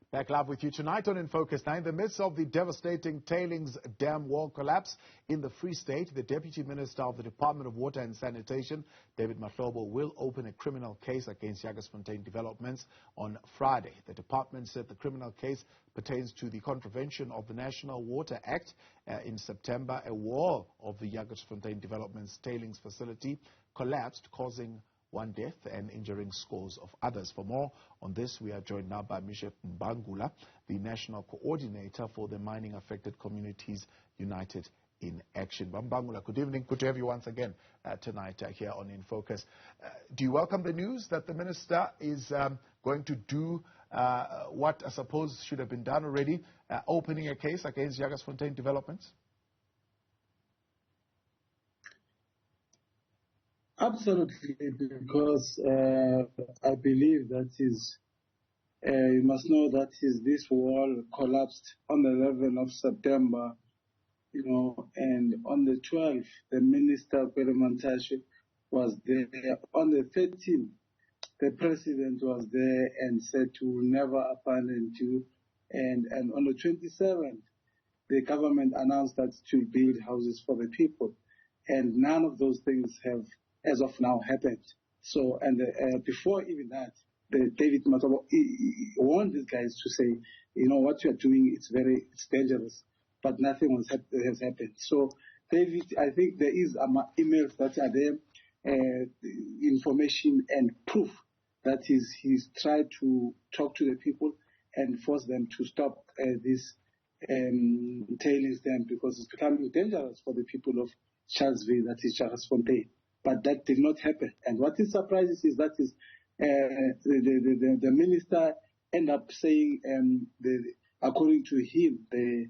Back live with you tonight on In Focus. Now, in the midst of the devastating tailings dam wall collapse in the Free State, the Deputy Minister of the Department of Water and Sanitation, David Mahlobo, will open a criminal case against Jagersfontein Developments on Friday. The department said the criminal case pertains to the contravention of the National Water Act. In September, a wall of the Jagersfontein Developments tailings facility collapsed, causing one death and injuring scores of others. For more on this, we are joined now by Meshack Mbangula, the National Coordinator for the Mining Affected Communities United in Action. Mbangula, good evening. Good to have you once again tonight here on In Focus. Do you welcome the news that the Minister is going to do what I suppose should have been done already, opening a case against Jagersfontein Developments? Absolutely, because I believe that you must know that this wall collapsed on the 11th of September, and on the 12th, the Minister was there. On the 13th, the President was there and said to never abandon you. And on the 27th, the government announced that to build houses for the people. And none of those things have as of now happened. So, and before even that, David Mahlobo warned these guys to say, what you are doing, it's dangerous, but nothing has happened. So, David, I think there is emails that are there, information and proof that he's tried to talk to the people and force them to stop this tailings dam, because it's becoming dangerous for the people of Charlesville, that is Jagersfontein. But that did not happen. And what is surprising is that the minister ended up saying, according to him, the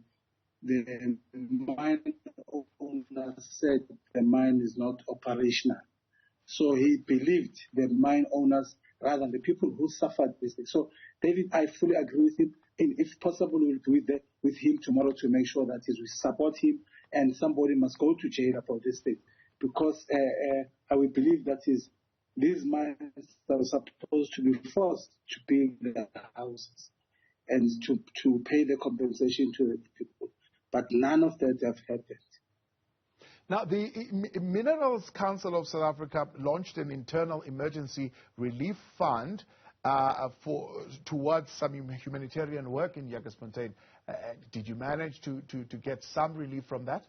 mine owner said the mine is not operational. So he believed the mine owners rather than the people who suffered this thing. So, David, I fully agree with him. And if possible, we'll be with him tomorrow to make sure that we support him, and somebody must go to jail about this thing. Because I will believe that these mines are supposed to be forced to build their houses and to pay the compensation to the people. But none of that have happened. Now, the Minerals Council of South Africa launched an internal emergency relief fund towards some humanitarian work in Jagersfontein. Did you manage to get some relief from that?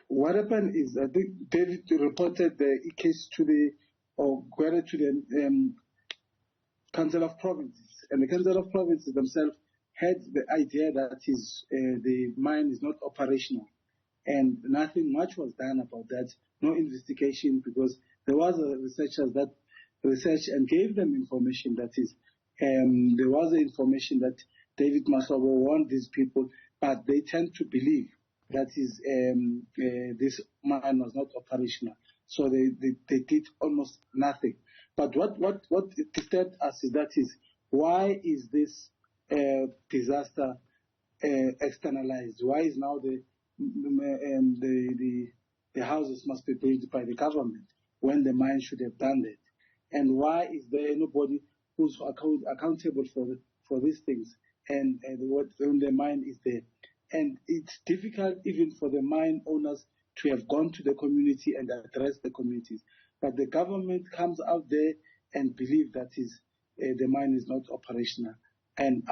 What happened is, I think David reported the case to the Council of Provinces, and the Council of Provinces themselves had the idea that the mine is not operational, and nothing much was done about that. No investigation, because there was a researcher that researched and gave them information that there was information that David Mahlobo warned these people, but they tend to believe that this mine was not operational. So they did almost nothing. But what disturbed us is why is this disaster externalized? Why is now the houses must be built by the government when the mine should have done that? And why is there nobody who's accountable for these things? And when the mine is there? And it's difficult even for the mine owners to have gone to the community and address the communities. But the government comes out there and believes that the mine is not operational. And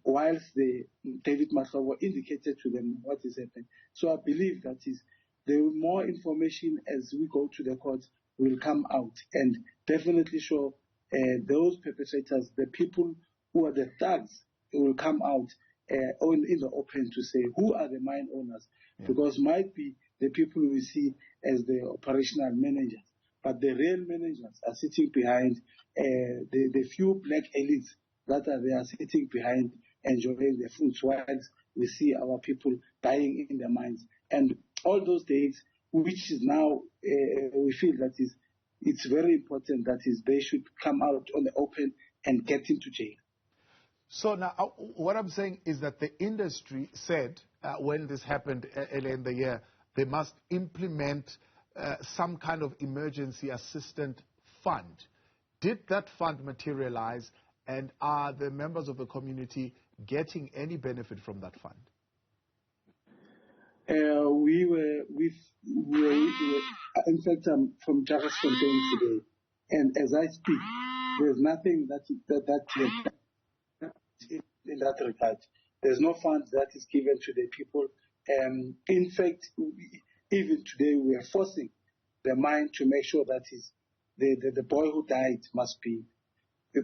whilst David Mahlobo indicated to them what is happening. So I believe that there will more information as we go to the courts will come out and definitely show those perpetrators, the people who are the thugs, will come out in the open to say who are the mine owners, because might be the people we see as the operational managers, but the real managers are sitting behind the few black elites that are there sitting behind enjoying the fruits, while we see our people dying in the mines. And all those days, which is now, we feel that it's very important that they should come out on the open and get into jail. So now, what I'm saying is that the industry said when this happened earlier in the year, they must implement some kind of emergency assistance fund. Did that fund materialize, and are the members of the community getting any benefit from that fund? We were in fact, from Jagersfontein today, and as I speak, there's nothing that in that regard. There's no fund that is given to the people. In fact, even today, we are forcing the mine to make sure that the boy who died must be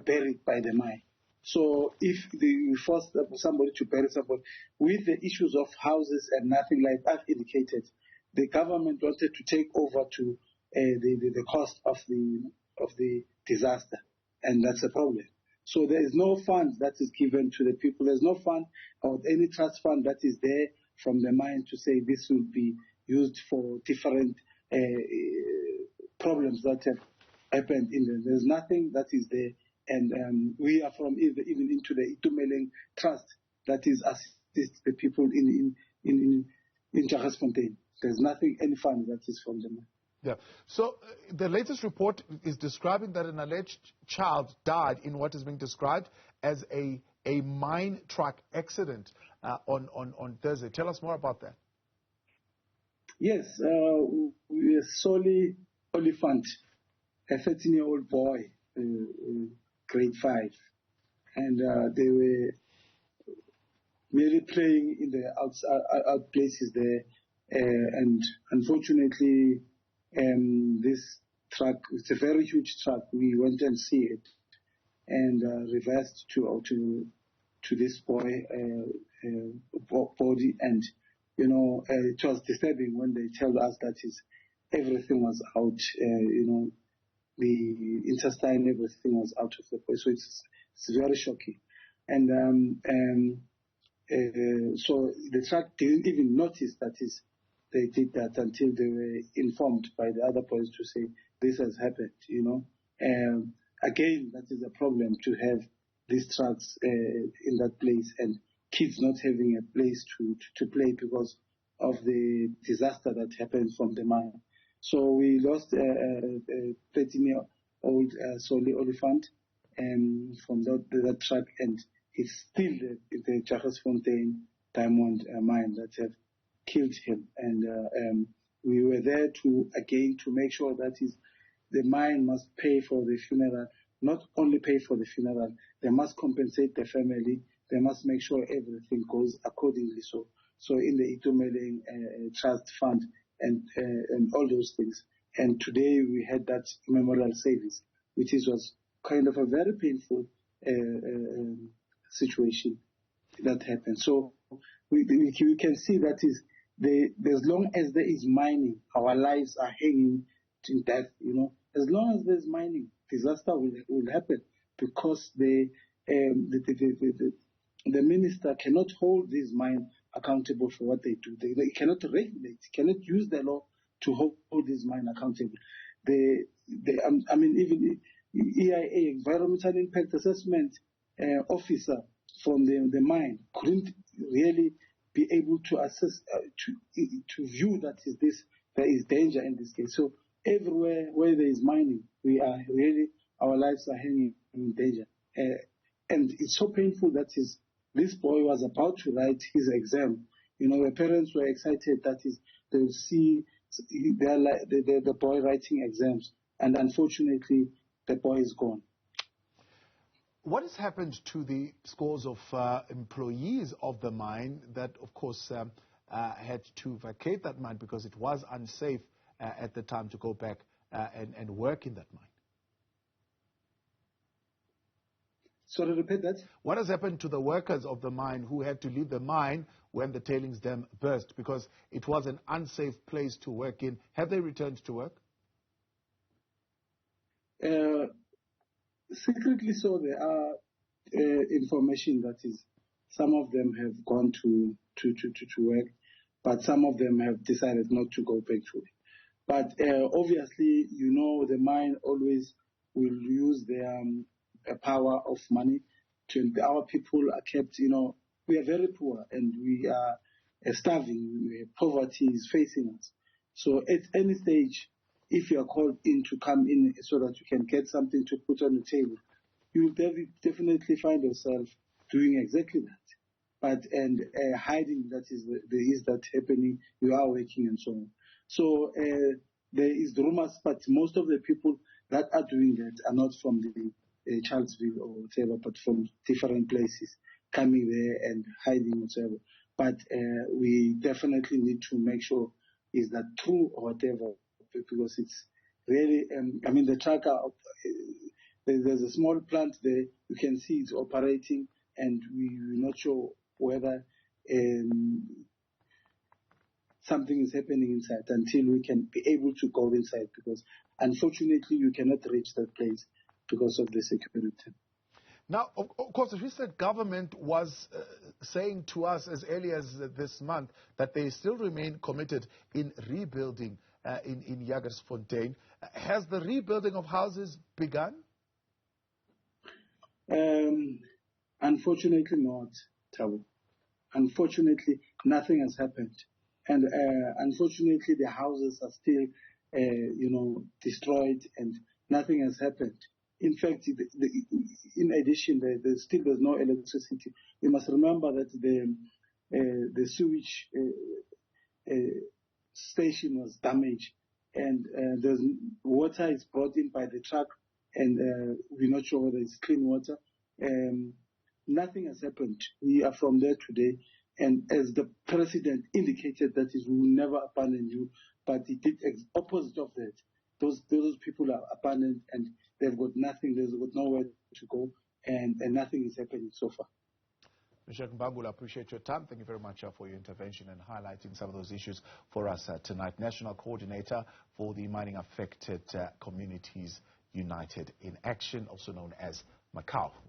buried by the mine. So if we force somebody to bury somebody, with the issues of houses and nothing like that indicated, the government wanted to take over to the cost of the disaster, and that's a problem. So there is no fund that is given to the people. There's no fund or any trust fund that is there from the mine to say this will be used for different problems that have happened in them. There's nothing that is there. And we are from even into the Itumeleng Trust that is assist the people in Jagersfontein. There's nothing, any fund that is from them. Yeah. So the latest report is describing that an alleged child died in what is being described as a mine truck accident on Thursday. Tell us more about that. Yes, we are solely Oliphant, a 13-year-old boy, grade 5, and they were merely playing in the out places there, and unfortunately, this truck, it's a very huge truck. We went and see it, and reversed to this boy body, and it was disturbing when they tell us that everything was out, the intestine, everything was out of the body. So it's very shocking. And so the truck didn't even notice that they did that until they were informed by the other boys to say this has happened, Again, that is a problem to have these trucks in that place and kids not having a place to play because of the disaster that happened from the mine. So we lost a 13-year-old Solly Oliphant from that truck, and it's still the Jagersfontein diamond mine that have killed him. And we were there to make sure that the mine must pay for the funeral, not only pay for the funeral, they must compensate the family, they must make sure everything goes accordingly. So in the Itumeleng Trust Fund and all those things. And today we had that memorial service, which was kind of a very painful situation that happened. So we can see that as long as there is mining, our lives are hanging to death. As long as there's mining, disaster will happen because the minister cannot hold these mines accountable for what they do. They cannot regulate, cannot use the law to hold these mines accountable. Even EIA, Environmental Impact Assessment officer from the mine couldn't really be able to assess, to view that there is danger in this case. So everywhere where there is mining, our lives are hanging in danger. And it's so painful that this boy was about to write his exam. The parents were excited that they will see the boy writing exams, and unfortunately, the boy is gone. What has happened to the scores of employees of the mine that, of course, had to vacate that mine because it was unsafe at the time to go back and work in that mine? Sorry, repeat that. What has happened to the workers of the mine who had to leave the mine when the tailings dam burst because it was an unsafe place to work in? Have they returned to work? Secretly, so there are information that some of them have gone to work, but some of them have decided not to go back to it. But obviously, the mine always will use their power of money. Our people are kept, we are very poor and we are starving. Poverty is facing us. So at any stage, if you are called in to come in so that you can get something to put on the table, you will definitely find yourself doing exactly that. But hiding that is that happening, you are working and so on. So there is rumors, but most of the people that are doing that are not from the Charlesville or whatever, but from different places, coming there and hiding whatever. But we definitely need to make sure is that true or whatever, because it's really, I mean, the tracker, there's a small plant there, you can see it's operating, and we're not sure whether something is happening inside until we can be able to go inside, because unfortunately you cannot reach that place because of the security. Now, of course, the recent government was saying to us as early as this month that they still remain committed in rebuilding in Jagersfontein. Has the rebuilding of houses begun? Unfortunately not, Thabo. Unfortunately, nothing has happened. And unfortunately, the houses are still, destroyed, and nothing has happened. In fact, in addition, there's no electricity. You must remember that the sewage station was damaged, and the water is brought in by the truck, and we're not sure whether it's clean water. Nothing has happened. We are from there today, and as the president indicated that he will never abandon you, but he did opposite of that. Those people are abandoned, and they've got nothing. They've got nowhere to go, and nothing is happening so far. Meshack Mbangula, appreciate your time. Thank you very much for your intervention and highlighting some of those issues for us tonight. National Coordinator for the Mining Affected Communities United in Action, also known as Macau.